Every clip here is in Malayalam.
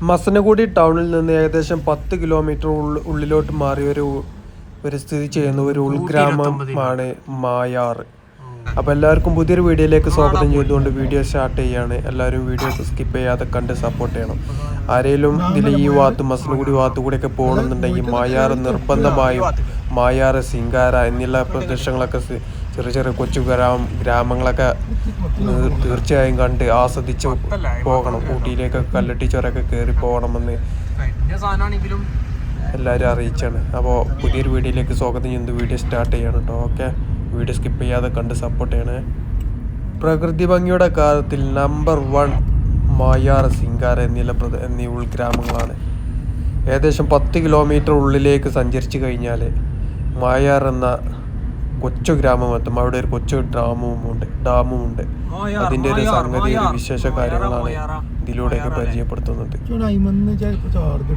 മസനഗുഡി ടൗണിൽ നിന്ന് ഏകദേശം 10 കിലോമീറ്റർ ഉള്ളിലോട്ട് മാറി ഒരു സ്ഥിതി ചെയ്യുന്ന ഒരു ഉൾഗ്രാമമാണ് മായാർ. അപ്പോൾ എല്ലാവർക്കും പുതിയൊരു വീഡിയോയിലേക്ക് സ്വാഗതം ചെയ്തുകൊണ്ട് വീഡിയോ സ്റ്റാർട്ട് ചെയ്യാണ്. എല്ലാവരും വീഡിയോ സ്കിപ്പ് ചെയ്യാതെ കണ്ട് സപ്പോർട്ട് ചെയ്യണം. ആരെങ്കിലും ഇതിൽ ഈ മസനഗുഡി കൂടെയൊക്കെ പോകണമെന്നുണ്ടെങ്കിൽ മായാർ നിർബന്ധമായും മായാർ, സിംഗാര എന്നുള്ള പ്രദേശങ്ങളൊക്കെ ചെറിയ ചെറിയ കൊച്ചു ഗ്രാമങ്ങളൊക്കെ തീർച്ചയായും കണ്ട് ആസ്വദിച്ച് പോകണം. ഊട്ടിയിലേക്കൊക്കെ കല്ലട്ടി ചുരമൊക്കെ കയറി പോകണമെന്ന് എല്ലാവരും അറിയിച്ചാണ്. അപ്പോൾ പുതിയൊരു വീഡിയോയിലേക്ക് സ്വാഗതം ചെയ്യുന്നത് വീഡിയോ സ്റ്റാർട്ട് ചെയ്യണം കേട്ടോ. ഓക്കെ, വീഡിയോ സ്കിപ്പ് ചെയ്യാതെ കണ്ട് സപ്പോർട്ട് ചെയ്യണേ. പ്രകൃതി ഭംഗിയുടെ കാര്യത്തിൽ നമ്പർ 1 മായാർ, സിംഗാര എന്നീ ഉൾഗ്രാമങ്ങളാണ്. ഏകദേശം 10 കിലോമീറ്റർ ഉള്ളിലേക്ക് സഞ്ചരിച്ചു കഴിഞ്ഞാൽ മായാർ എന്ന കൊച്ചു ഗ്രാമം എത്തും. അവിടെ ഒരു കൊച്ചു ഡാമുമുണ്ട്. അതിൻ്റെ ഒരു സംഗതി, ഒരു വിശേഷ കാര്യങ്ങളാണ് ഇതിലൂടെയൊക്കെ പരിചയപ്പെടുത്തുന്നത്.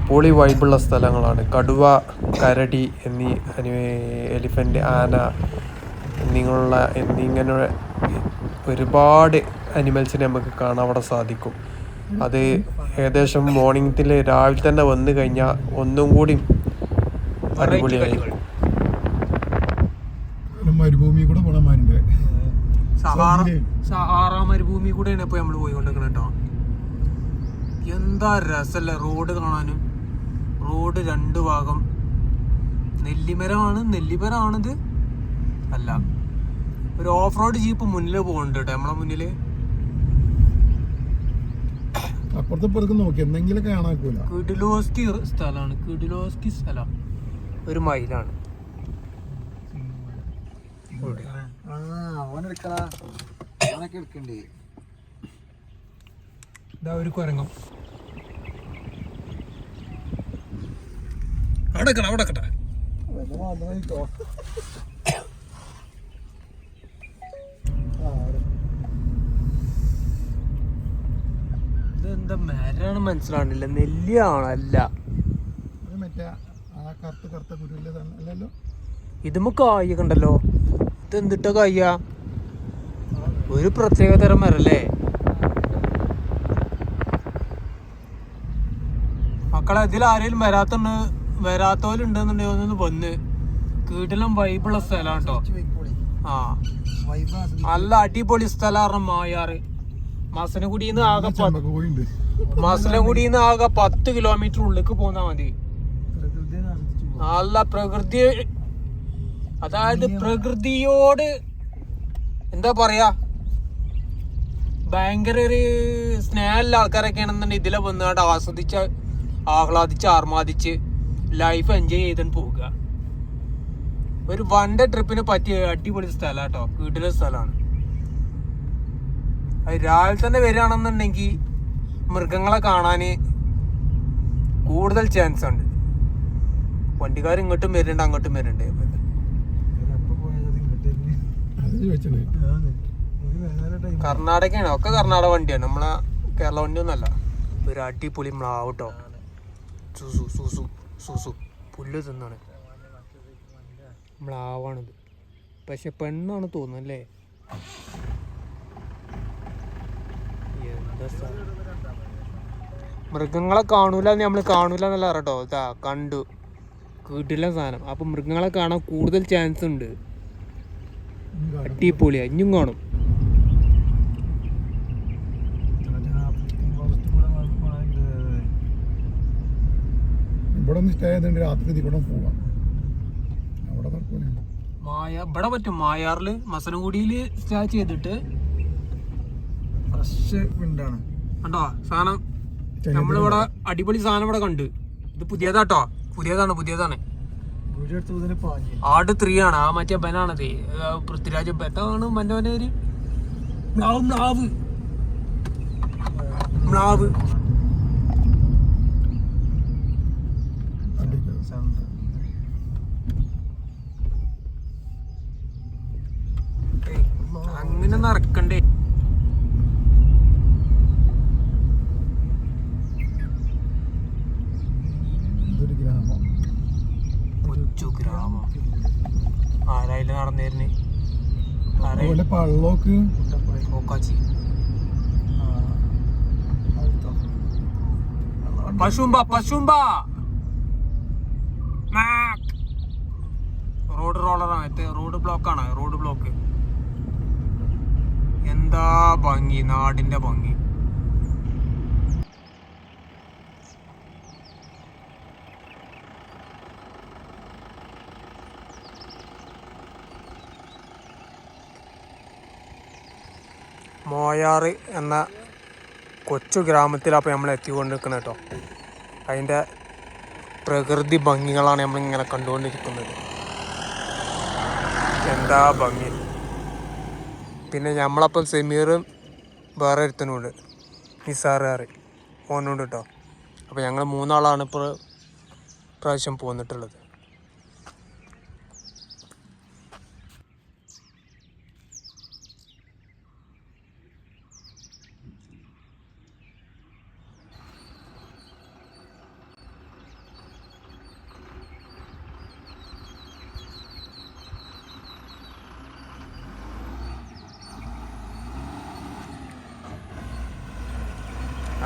പൊളി വൈബുള്ള സ്ഥലങ്ങളാണ്. കടുവ, കരടി എന്നീ എലിഫന്റ്, ആന എന്നിങ്ങനെ ഒരുപാട് അനിമൽസിനെ നമുക്ക് കാണാൻ അവിടെ സാധിക്കും. അത് ഏകദേശം മോർണിംഗിൽ രാവിലെ തന്നെ വന്നു കഴിഞ്ഞാൽ ഒന്നും കൂടി അടിപൊളിയായിരിക്കും. മരുഭൂമി കൂടെ പോണമാരുണ്ട്. സഹാറ മരുഭൂമി കൂടെയാണ് ഇപ്പൊ നമ്മള് പോയിക്കൊണ്ടിരിക്കണ കേട്ടോ. എന്താ രസല്ലേ റോഡ് കാണാനും. റോഡ് 2 ഭാഗം നെല്ലിമരമാണിത് അല്ല, ഒരു ഓഫ് റോഡ് ജീപ്പ് മുന്നില് പോകുന്നുണ്ട് കേട്ടോ. നമ്മളെ മുന്നില് കിഡിലോസ്കി സ്ഥലം ഒരു മൈലാണ്. ഒരു കുരങ്ങം അവിടെക്കട്ടെ. ഇതെന്താ മരാണ് മനസ്സിലാവണില്ല. നെല്ലിയാണോ? അല്ല, ഇതുമ്മ കായൊക്കെ ഉണ്ടല്ലോ. ഇതെന്തിട്ട കായ? ഒരു പ്രത്യേക തരം മരല്ലേ മക്കളെ. ഇതിൽ ആരെങ്കിലും വരാത്തവരുണ്ടെന്നുണ്ടെങ്കിൽ ഒന്ന് വന്ന്. വീട്ടിലും വൈബുള്ള സ്ഥലമാണ് കേട്ടോ. നല്ല അടിപൊളി സ്ഥലമാണ് മായാറ്. മസനഗുഡിന്ന് ആകെ 10 കിലോമീറ്റർ ഉള്ളിലേക്ക് പോന്നാ മതി. നല്ല പ്രകൃതി, അതായത് പ്രകൃതിയോട് എന്താ പറയാ, ഭയങ്കര ഒരു സ്നേഹമുള്ള ആൾക്കാരൊക്കെ ആണെന്നുണ്ടെങ്കിൽ ഇതിലെ വന്നുകൊണ്ട് ആഹ്ലാദിച്ച് ആർമാദിച്ച് ലൈഫ് എൻജോയ് ചെയ്തിട്ട് പോവുക. ഒരു 1 ഡേ ട്രിപ്പിന് പറ്റിയ അടിപൊളി സ്ഥലം കേട്ടോ. വീട്ടിലെ സ്ഥലമാണ്. അത് രാവിലെ തന്നെ വരികയാണെന്നുണ്ടെങ്കിൽ മൃഗങ്ങളെ കാണാന് കൂടുതൽ ചാൻസ് ഉണ്ട്. വണ്ടിക്കാർ ഇങ്ങോട്ടും വരുന്നുണ്ട്, അങ്ങോട്ടും വരുന്നുണ്ട്. കർണാടകയാണ്, ഒക്കെ കർണാടക വണ്ടിയാണ്, നമ്മളെ കേരള വണ്ടി ഒന്നല്ല. ഒരു അടിപൊളി മ്ലാവ് കേട്ടോ. സൂസു പുല്ല് തിന്നാണ്. മ്ലാവാണിത്, പക്ഷെ പെണ്ണാണ് തോന്നുന്നല്ലേ. എന്താ മൃഗങ്ങളെ കാണൂല എന്നല്ല കേട്ടോ. ഇതാ കണ്ടു, വീട്ടിലെ സാധനം. അപ്പൊ മൃഗങ്ങളെ കാണാൻ കൂടുതൽ ചാൻസ് ഉണ്ട്. അടിപൊളിയാ. ഇനിയും കാണും. ഇവിടെ പറ്റും. മായാറില് മസനഗുഡിയില് സ്റ്റേ ചെയ്തിട്ട് കണ്ടോ സാധനം. നമ്മളിവിടെ അടിപൊളി സാധനം ഇവിടെ കണ്ട്. ഇത് പുതിയതാണ്. ആട് 3 ആണ്. ആ മറ്റേ ബനാണത്, പൃഥ്വിരാജ് ബെത്താണ്. മന്നവനേര് മ്ലാവ് അങ്ങനെ നടക്കണ്ടേ. കൊച്ചു ഗ്രാമം. ആരായാലും നടന്നേരുന്നേ. പള്ളോക്ക് പശുമ്പ റോഡ് റോളറാണ്, റോഡ് ബ്ലോക്കാണ്, റോഡ് ബ്ലോക്ക്. എന്താ ഭംഗി, നാടിന്റെ ഭംഗി. മോയാറ് എന്ന കൊച്ചു ഗ്രാമത്തിലാണ് നമ്മൾ എത്തിക്കൊണ്ടിരിക്കുന്നത് കേട്ടോ. അതിൻ്റെ പ്രകൃതി ഭംഗികളാണ് നമ്മളിങ്ങനെ കണ്ടുകൊണ്ടിരിക്കുന്നത്. എന്താ ഭംഗി. പിന്നെ നമ്മളപ്പം സെമീറും വേറെ ഒരുത്തനുണ്ട്, നിസാറുകാർ, ഓനുണ്ട് കേട്ടോ. അപ്പോൾ ഞങ്ങൾ 3 ആളാണ് ഇപ്പോൾ പ്രാവശ്യം പോന്നിട്ടുള്ളത്.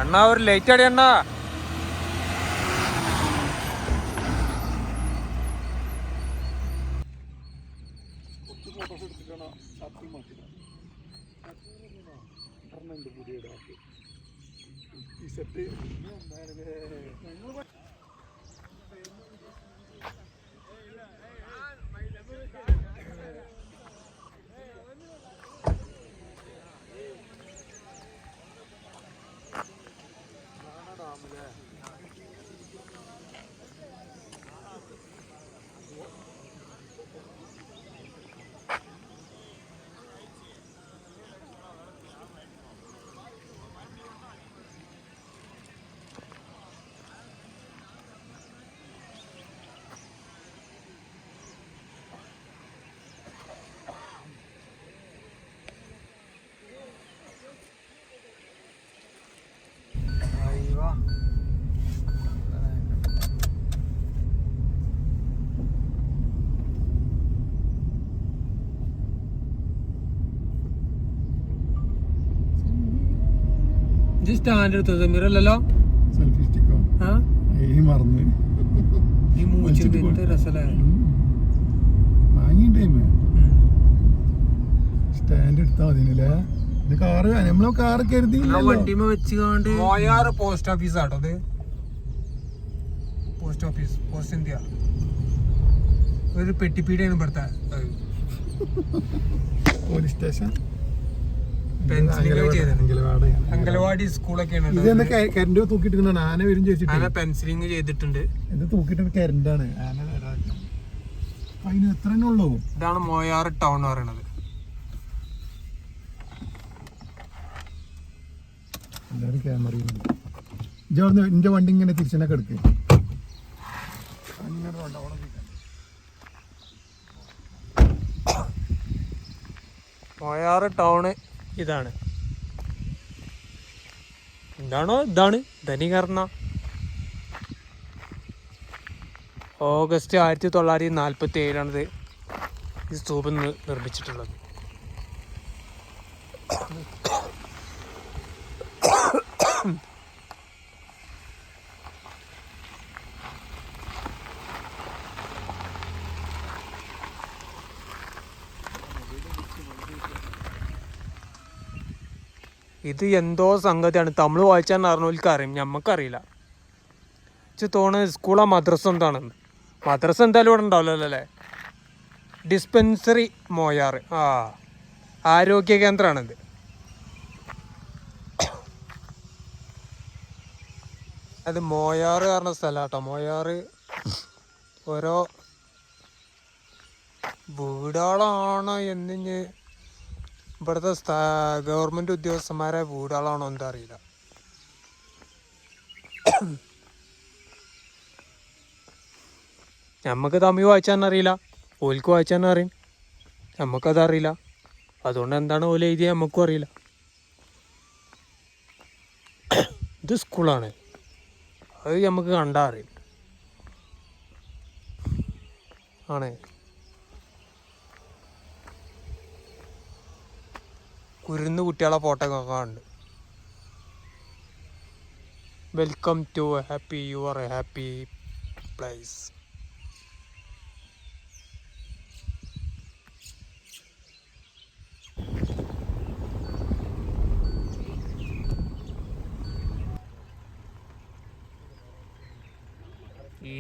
അണ്ണാ ഒരു ലൈറ്റ് അടി അണ്ണാ. സ്റ്റാൻഡ് എടുത്തത് സെമീറല്ലോ. സെൽഫി സ്റ്റിക്കോ മറന്ന് ഈ മൂച്ചിന്റെ രസല്ലേ വാങ്ങിണ്ടേമേ. സ്റ്റാൻഡ് എടുത്താ മതിനല്ലേ. കാറ് നമ്മളെ കാറ് കരുതി വണ്ടിമ വെച്ചുകൊണ്ട്. മോയാറ് പോസ്റ്റ് ഓഫീസ് ആട്ടോ അത്. Post office, post India. ഒരു പെട്ടിപ്പീടിയാണ് ഇവിടുത്തെ. പോലീസ് സ്റ്റേഷൻ, അംഗനവാടി സ്കൂളൊക്കെയാണ്. കരണ്ട് തൂക്കിട്ട് ആന വരും ചോദിച്ചിട്ട് പെൻസിലിങ് ചെയ്തിട്ടുണ്ട്. ഇത് തൂക്കിട്ട് കരണ്ടാണ് ആന വരാൻ. അതിന് എത്ര ഉള്ളൂ. ഇതാണ് മോയാറ് ടൗൺ പറയണത്. എല്ലാവരും ക്യാമറയുണ്ട്. എന്റെ വണ്ടി ഇങ്ങനെ തിരിച്ചെന്നെ എടുക്ക്. മോയാറ് ടൗണ് ഇതാണ്. എന്താണോ ഇതാണ് ധനികർണ. ഓഗസ്റ്റ് 1947 ഈ സ്തൂപം നിർമ്മിച്ചിട്ടുള്ളത്. ഇത് എന്തോ സംഗതിയാണ്. തമിഴ് വായിച്ചാൽ അറിഞ്ഞവർക്ക് അറിയും, ഞമ്മക്കറിയില്ല. തോന്നുന്നത് സ്കൂളാ മദ്രസ എന്താണെന്ന്. മദ്രസ എന്തായാലും ഇവിടെ ഉണ്ടാവില്ലല്ലോ അല്ലേ. ഡിസ്പെൻസറി മോയാറ്, ആരോഗ്യ കേന്ദ്രമാണിത്. അത് മോയാറ് പറഞ്ഞ സ്ഥലം കേട്ടോ. മോയാറ് ഓരോ വീടുകളാണോ എന്നിഞ്ഞ് ഇവിടുത്തെ ഗവൺമെൻറ് ഉദ്യോഗസ്ഥന്മാരെ വീടുകളാണോ എന്താ അറിയില്ല. നമുക്ക് തമിഴ് വായിച്ചാൻ അറിയില്ല, ഓൽക്ക് വായിച്ചാൻ അറിയും, നമുക്കതറിയില്ല. അതുകൊണ്ട് എന്താണ് ഓല എഴുതിയ നമുക്കും അറിയില്ല. ഇത് സ്കൂളാണ്, അത് നമുക്ക് കണ്ടാൽ അറിയും. ആണേ കുരുന്ന് കുട്ടികളെ ഫോട്ടോ ഒക്കെ ഉണ്ട്. Welcome to happy your happy place.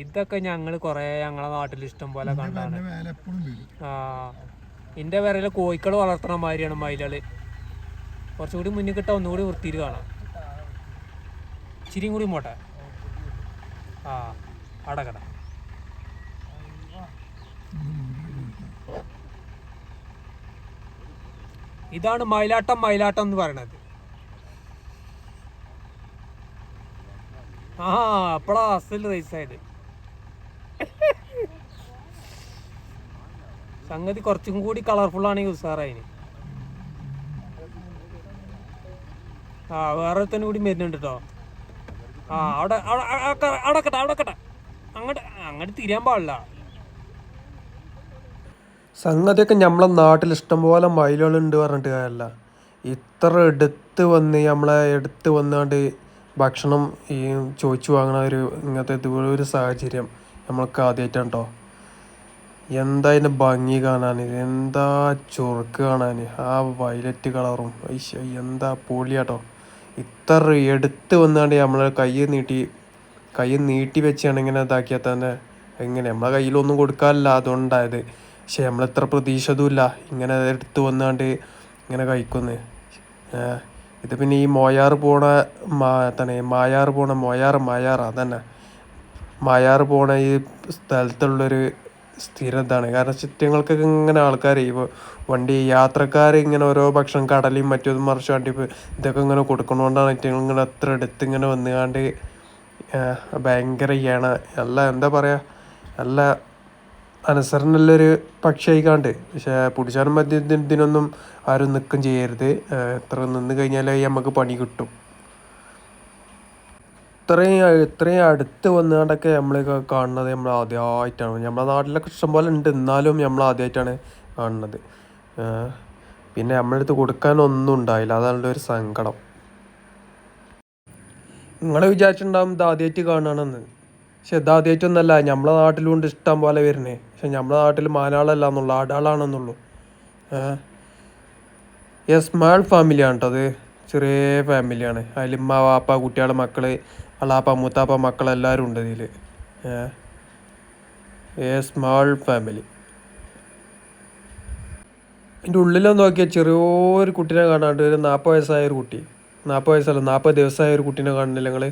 ഇതൊക്കെ ഞങ്ങൾ കുറേ ഞങ്ങളെ നാട്ടിൽ ഇഷ്ടം പോലെ കണ്ടാണ്. എൻ്റെ പേരിൽ കോഴിക്കൾ വളർത്തണ മാതിരിയാണ് മയിലുകൾ. കുറച്ചുകൂടി മുന്നിൽ കിട്ടാൻ ഒന്നുകൂടി വൃത്തിയിൽ കാണാം. ഇച്ചിരിയും കൂടി പോട്ടെ. അടക്കട ഇതാണ് മയിലാട്ടം എന്ന് പറയണത്. അപ്പളാ അസൽ റേസായത്. സംഗതി കുറച്ചും കൂടി കളർഫുൾ ആണെങ്കിൽ ഉസാറായിന്. വേറെ തന്നെ കൂടി വരുന്നുണ്ട് കേട്ടോ. അവിടെ അടക്കട്ടെ അങ്ങോട്ട് തിരിയാൻ പാടില്ല. സംഗതിയൊക്കെ നമ്മളെ നാട്ടിൽ ഇഷ്ടംപോലെ മയിലുകളുണ്ട് പറഞ്ഞിട്ട് കാര്യമല്ല. ഇത്ര നമ്മളെ എടുത്ത് വന്നാണ്ട് ഭക്ഷണം ഈ ചോദിച്ചു വാങ്ങണ ഇങ്ങനത്തെ ഇതുപോലൊരു സാഹചര്യം നമ്മൾക്ക് ആദ്യമായിട്ടാണ് കേട്ടോ. എന്താ അതിൻ്റെ ഭംഗി കാണാൻ, എന്താ ചുറുക്ക് കാണാൻ, ആ വയലറ്റ് കളറും എന്താ പൊളിയാട്ടോ. ഇത്ര എടുത്ത് വന്നാണ്ട് നമ്മളെ കൈ നീട്ടി വെച്ചാണ് ഇങ്ങനെ ഇതാക്കിയാൽ തന്നെ എങ്ങനെ നമ്മളെ കയ്യിലൊന്നും കൊടുക്കാനില്ല, അതുകൊണ്ടായത്. പക്ഷെ നമ്മളിത്ര പ്രതീക്ഷിച്ചതുമില്ല ഇങ്ങനെ എടുത്ത് വന്നാണ്ട് ഇങ്ങനെ കഴിക്കുന്നത്. ഇത് പിന്നെ ഈ മായാർ പോണ അതന്നെ മായാർ പോണ ഈ സ്ഥലത്തുള്ളൊരു സ്ഥിരം ഇതാണ്. കാരണം ചുറ്റങ്ങൾക്കൊക്കെ ഇങ്ങനെ ആൾക്കാർ ഈ വണ്ടി യാത്രക്കാർ ഇങ്ങനെ ഓരോ ഭക്ഷണം കടലയും മറ്റൊന്നും മറിച്ച് വണ്ടി ഇതൊക്കെ ഇങ്ങനെ കൊടുക്കണോണ്ടാണ് ഏറ്റവും ഇങ്ങനെ അത്ര എടുത്ത് ഇങ്ങനെ വന്നുകാണ്ട് ഭയങ്കര നല്ല എന്താ പറയുക, നല്ല അനുസരണമുള്ളൊരു പക്ഷിയായിക്കാണ്ട്. പക്ഷേ പിടിച്ചാലും ഇതിനൊന്നും ആരും നിൽക്കും ചെയ്യരുത്. എത്ര നിന്ന് കഴിഞ്ഞാൽ നമുക്ക് പണി കിട്ടും. ഇത്രയും അടുത്ത് വന്നുകൊണ്ടൊക്കെ നമ്മൾ കാണുന്നത് നമ്മൾ ആദ്യമായിട്ടാണ്. നമ്മളെ നാട്ടിലൊക്കെ ഇഷ്ടംപോലെ ഉണ്ട്, എന്നാലും നമ്മൾ ആദ്യമായിട്ടാണ് കാണുന്നത്. പിന്നെ നമ്മളടുത്ത് കൊടുക്കാനൊന്നും ഉണ്ടായില്ല, അതാണ് ഒരു സങ്കടം. നിങ്ങൾ വിചാരിച്ചിട്ടുണ്ടാകും ഇത് ആദ്യമായിട്ട് കാണണമെന്ന്. പക്ഷെ ഇത് ആദ്യമായിട്ടൊന്നല്ല, നമ്മളെ നാട്ടിലുണ്ട് ഇഷ്ടം പോലെ വരുന്നേ. പക്ഷെ നമ്മളെ നാട്ടിൽ മാനാളല്ല എന്നുള്ളൂ, ആടാളാണെന്നുള്ളൂ. സ്മാൾ ഫാമിലിയാണ് കേട്ടോ. അത് ചെറിയ ഫാമിലിയാണ്. അതിൽ ഉമ്മ വാപ്പ കുട്ടികൾ മക്കൾ അളാപ്പ മൂത്താപ്പ മക്കളെല്ലാവരും ഉണ്ട് ഇതിൽ. Small family. അതിൻ്റെ ഉള്ളിലൊന്ന് നോക്കിയാൽ ചെറിയൊരു കുട്ടീനെ കാണാണ്ട്, ഒരു 40 വയസ്സായൊരു കുട്ടി. 40 ദിവസമായ ഒരു കുട്ടീനെ കാണുന്നില്ല നിങ്ങൾ?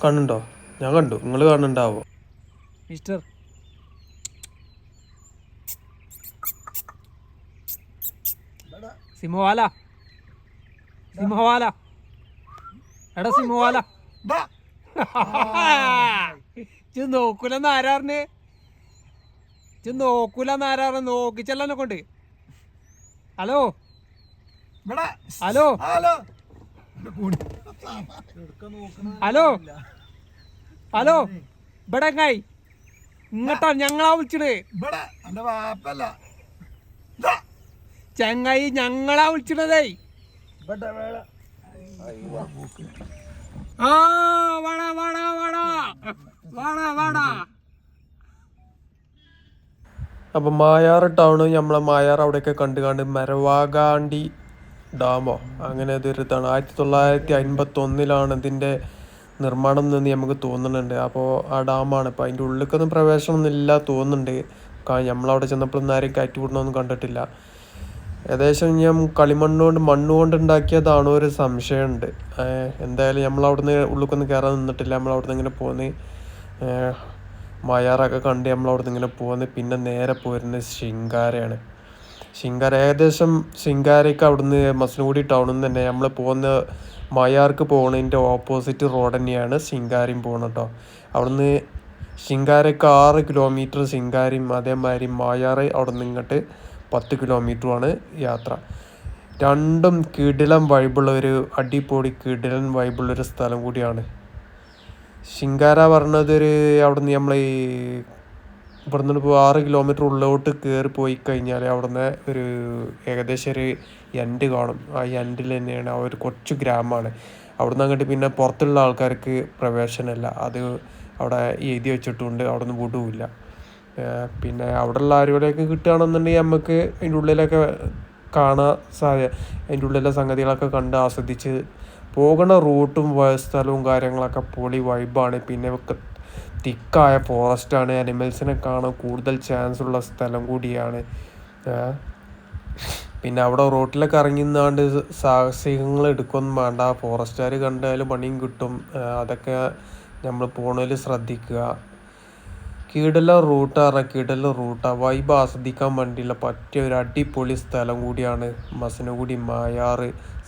കാണുന്നുണ്ടോ? ഞാൻ കണ്ടു, നിങ്ങൾ കാണുന്നുണ്ടാവോ? മിസ്റ്റർ സിംഹവാല എടാ സിംഹവാല നോക്കൂലെന്ന് ആരാറിന് നോക്കിച്ചെല്ലാനെ കൊണ്ട്. ഹലോ ഹലോ ഹലോ ഇവിടെങ്ങായി ഇങ്ങട്ടാ ഞങ്ങളാ വിളിച്ചത്. ചങ്ങായി ഞങ്ങളാ വിളിച്ചതേ. അപ്പം മായാർ ടൗണ് നമ്മളെ മായാർ അവിടെയൊക്കെ കണ്ട് മരവാകാണ്ടി ഡാമോ അങ്ങനെ ഇതൊരു ഇതാണ്. 1951 ഇതിൻ്റെ നിർമ്മാണം എന്ന് നമുക്ക് തോന്നുന്നുണ്ട്. അപ്പോൾ ആ ഡാമാണ്. ഇപ്പോൾ അതിൻ്റെ ഉള്ളിലേക്കൊന്നും പ്രവേശനമൊന്നും ഇല്ല തോന്നുന്നുണ്ട്. നമ്മളവിടെ ചെന്നപ്പോഴൊന്നും ആരെയും കയറ്റി വിടണമെന്നും കണ്ടിട്ടില്ല. ഏകദേശം ഞാൻ മണ്ണുകൊണ്ട് ഉണ്ടാക്കിയതാണോ ഒരു സംശയമുണ്ട്. എന്തായാലും നമ്മളവിടുന്ന് ഉള്ളിലേക്കൊന്നും കയറാൻ നിന്നിട്ടില്ല. നമ്മളവിടുന്ന് ഇങ്ങനെ പോന്ന് മായാറൊക്കെ കണ്ട് നമ്മളവിടുന്ന് ഇങ്ങനെ പോന്ന് പിന്നെ നേരെ പോരുന്നത് ശിങ്കാരയാണ്. ഏകദേശം ശിങ്കാരയ്ക്ക് അവിടുന്ന് മസനഗുഡി ടൗണിൽ നിന്ന് തന്നെ നമ്മൾ പോകുന്ന മായാർക്ക് പോകുന്നതിൻ്റെ ഓപ്പോസിറ്റ് റോഡ് തന്നെയാണ് ശിങ്കാരയും പോകുന്നത് കേട്ടോ. അവിടുന്ന് ശിങ്കാരയ്ക്ക് 6 കിലോമീറ്റർ ശിങ്കാരയും, അതേമാതിരി മായാർ അവിടെ നിന്ന് ഇങ്ങോട്ട് 10 കിലോമീറ്ററുമാണ് യാത്ര. രണ്ടും കിടിലൻ വൈബുള്ളൊരു അടിപൊളി കിടിലൻ വൈബുള്ളൊരു സ്ഥലം കൂടിയാണ് ശിങ്കാര പറഞ്ഞത്. അവിടുന്ന് നമ്മൾ ഇവിടുന്ന് ഇപ്പോൾ 6 കിലോമീറ്റർ ഉള്ളിലോട്ട് കയറി പോയി കഴിഞ്ഞാൽ അവിടുന്ന് ഏകദേശം ഒരു എൻഡ് കാണും. ആ എൻഡിൽ തന്നെയാണ് ആ ഒരു കൊച്ചു ഗ്രാമമാണ്. അവിടുന്ന് അങ്ങോട്ട് പിന്നെ പുറത്തുള്ള ആൾക്കാർക്ക് പ്രവേശനമല്ല, അത് അവിടെ എഴുതി വെച്ചിട്ടുണ്ട്, അവിടെ നിന്ന് വിടുമില്ല. പിന്നെ അവിടെയുള്ള ആരോടെയൊക്കെ കിട്ടുകയാണെന്നുണ്ടെങ്കിൽ നമുക്ക് അതിൻ്റെ ഉള്ളിലൊക്കെ കാണാൻ അതിൻ്റെ ഉള്ളിലെ സംഗതികളൊക്കെ കണ്ട് ആസ്വദിച്ച് പോകുന്ന റൂട്ടും സ്ഥലവും കാര്യങ്ങളൊക്കെ പൊളി വൈബാണ്. പിന്നെ തിക്കായ ഫോറസ്റ്റാണ്, അനിമൽസിനെ കാണാൻ കൂടുതൽ ചാൻസ് ഉള്ള സ്ഥലം കൂടിയാണ്. പിന്നെ അവിടെ റോട്ടിലൊക്കെ ഇറങ്ങിന്നാണ്ട് സാഹസികങ്ങൾ എടുക്കൊന്നും വേണ്ട, ഫോറസ്റ്റുകാർ കണ്ടാലും പണിയും കിട്ടും. അതൊക്കെ നമ്മൾ പോണതിൽ ശ്രദ്ധിക്കുക. കിടിലൻ റൂട്ടാണ്, വൈബ് ആസ്വദിക്കാൻ വേണ്ടിയുള്ള പറ്റിയ ഒരു അടിപൊളി സ്ഥലം കൂടിയാണ് മസനഗുഡി, മായാർ,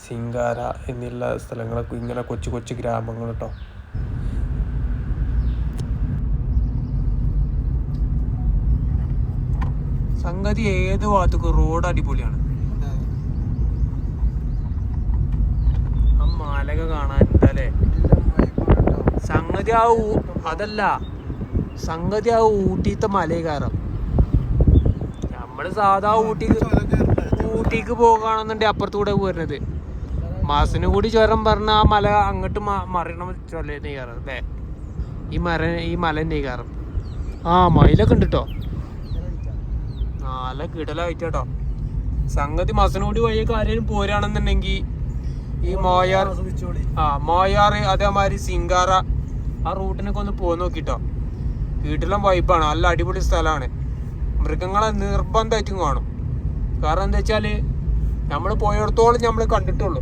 സിംഗാര എന്നുള്ള സ്ഥലങ്ങളൊക്കെ. ഇങ്ങനെ കൊച്ചു കൊച്ചു ഗ്രാമങ്ങൾ കേട്ടോ. സംഗതി ഏത് ഭാഗത്തേക്ക് റോഡ് അടിപൊളിയാണ്. ആ മലക കാണാനുണ്ടല്ലേ. സംഗതി അതല്ല, സംഗതി ആ ഊട്ടിത്തെ മലകാരം. നമ്മള് സാധാ ഊട്ടിക്ക് പോകുകയാണെന്നുണ്ടെങ്കിൽ അപ്പുറത്തൂടെ പോരുന്നത്. മസനഗുഡി ചുരം പറഞ്ഞ ആ മല അങ്ങോട്ട് മറിയണ ചൊല്ലേ കയറാം അല്ലേ. ഈ മല തന്നെ കയറും. ആ മയിലൊക്കെ ഉണ്ട് കേട്ടോ, നല്ല കിടലായിട്ട് കേട്ടോ. സംഗതി മസനഗുഡി വഴിയൊക്കെ ആരെങ്കിലും പോരുകയാണെന്നുണ്ടെങ്കിൽ ഈ മോയാർ അതേമാതിരി സിംഗാറ ആ റൂട്ടിനൊക്കെ ഒന്ന് പോയി നോക്കിട്ടോ. വീട്ടിലും വൈബാണ്, നല്ല അടിപൊളി സ്ഥലമാണ്. മൃഗങ്ങളെ നിർബന്ധമായിട്ടും കാണും. കാരണം എന്താ വെച്ചാൽ നമ്മൾ പോയിടത്തോളം നമ്മൾ കണ്ടിട്ടുള്ളൂ.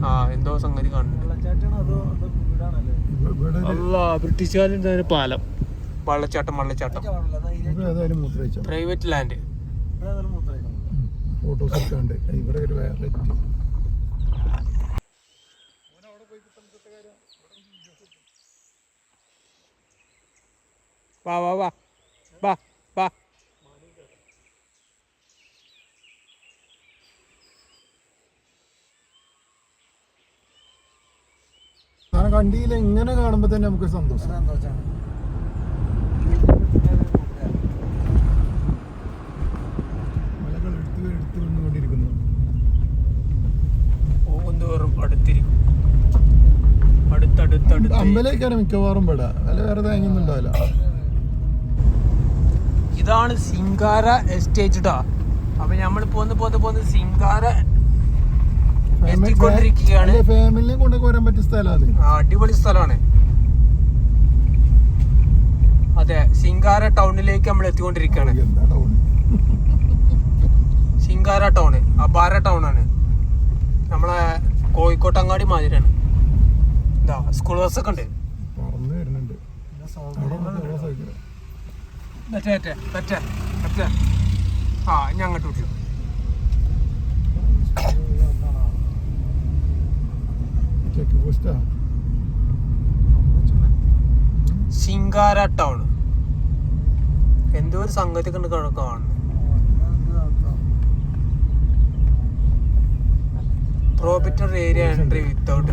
ആ എന്തോ സംഗതി കണ്ടിട്ടുണ്ട്. ബ്രിട്ടീഷുകാരുടെ പാലം, വെള്ളച്ചാട്ടം പ്രൈവറ്റ് ലാൻഡ്. വാ വാ വാ വാ വാ. കണ്ടിയില്ല, ഇങ്ങനെ കാണുമ്പോ തന്നെ നമുക്ക് സന്തോഷമാണ്. മലകൾ എടുത്ത് വന്നുകൊണ്ടിരിക്കുന്നു. അമ്പലേക്കാണ് മിക്കവാറും പെടാ, അല്ല വേറെ തേങ്ങൊന്നുണ്ടാവില്ല. ഇതാണ് സിംഗാര എസ്റ്റേറ്റ് ട്ടാ. അപ്പൊ നമ്മൾ പോന്ന് സിംഗാര എത്തിക്കൊണ്ടിരിക്കുകയാണ്. ഫാമിലിനെ കൊണ്ടൊക്കെ വരാൻ പറ്റിയ സ്ഥലമാണ്, അടിപൊളി സ്ഥലമാണ്. അതെ, സിംഗാര ടൗണിലേക്ക് നമ്മൾ എത്തിക്കൊണ്ടിരിക്കുകയാണ്. സിംഗാര ടൗണ് അപാര ടൗണാണ്, നമ്മളെ കോഴിക്കോട്ടങ്ങാടി മാതിരിയാണ്. എന്താ സ്കൂൾ ബസ്സൊക്കെ ഉണ്ട്. ആ ഞാൻ അങ്ങോട്ട് വിട്ടു. സിംഗാര ടൗൺ എന്തോ ഒരു സംഗതി കണ്ട് കാണുന്നു. Prohibited area entry without